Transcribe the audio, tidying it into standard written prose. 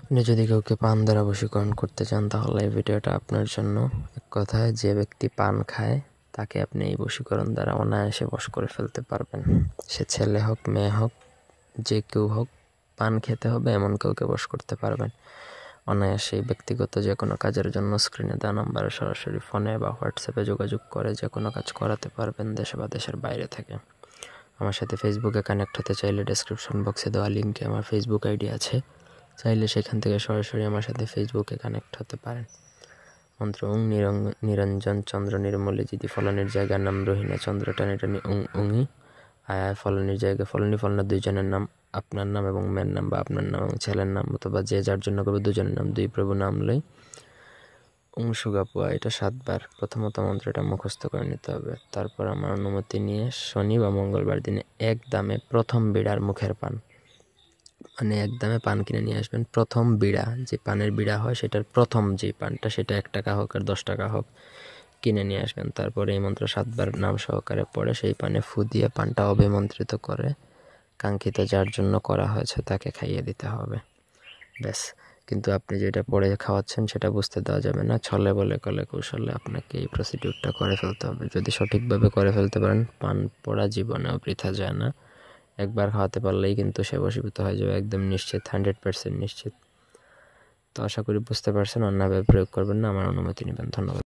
আপনি যদি কাউকে পান দ্বারা বশীকরণ করতে চান তাহলে এই ভিডিওটা আপনার জন্য। এক কথায়, যে ব্যক্তি পান খায় তাকে আপনি এই বশীকরণ দ্বারা অনায়াসে বশ করে ফেলতে পারবেন। সে ছেলে হোক, মেয়ে হোক, যে কেউ হোক, পান খেতে হবে এমন কাউকে বশ করতে পারবেন অনায়াসে। ব্যক্তিগত যে কোনো কাজের জন্য স্ক্রিনে দেওয়া নাম্বারে সরাসরি ফোনে বা হোয়াটসঅ্যাপে যোগাযোগ করে যে কোনো কাজ করাতে পারবেন, দেশে বা দেশের বাইরে থেকে। আমার সাথে ফেসবুকে কানেক্ট হতে চাইলে ডেসক্রিপশন বক্সে দেওয়া লিঙ্কে আমার ফেসবুক আইডি আছে, চাইলে সেখান থেকে সরাসরি আমার সাথে ফেসবুকে কানেক্ট হতে পারেন। মন্ত্র: ওং নিরঞ্জন চন্দ্র নির্মলে যদি ফলনের জায়গার নাম রহিনা চন্দ্র টানি টানি ওং ওঙি আয় আয় ফলনের জায়গায় ফলনি ফলনা দুইজনের নাম, আপনার নাম এবং মেয়ের নাম বা আপনার নাম এবং ছেলের নাম, অথবা যে যার জন্য করবে দুজনের নাম, দুই প্রভু নাম লই ওং সুগাপুয়া। এটা 7 বার। প্রথমত মন্ত্রটা মুখস্থ করে নিতে হবে। তারপর আমার অনুমতি নিয়ে শনি বা মঙ্গলবার দিনে এক দামে প্রথম বিড়ার মুখের পান, মানে এক দামে পান কিনে নিয়ে আসবেন। প্রথম বিড়া, যে পানের বিড়া হয় সেটার প্রথম যে পানটা, সেটা 1 টাকা হোক আর 10 টাকা হোক, কিনে নিয়ে আসবেন। তারপরে এই মন্ত্র 7 বার নাম সহকারে পড়ে সেই পানে ফু দিয়ে পানটা অভিমন্ত্রিত করে কাঙ্ক্ষিত যার জন্য করা হয়েছে তাকে খাইয়ে দিতে হবে। ব্যাস। কিন্তু আপনি যেটা পড়ে খাওয়াচ্ছেন সেটা বুঝতে দেওয়া যাবে না। ছলে বলে কলে কৌশলে আপনাকে এই প্রসিডিউরটা করে ফেলতে হবে। যদি সঠিকভাবে করে ফেলতে পারেন, পান পড়া জীবনেও বৃথা যায় না। একবার খাওয়াতে পারলেই কিন্তু সে বশীভূত হয়ে যাবে, একদম নিশ্চিত, 100% নিশ্চিত। তো আশা করি বুঝতে পারছেন। অন্যভাবে প্রয়োগ করবেন না, আমার অনুমতি নেবেন। ধন্যবাদ।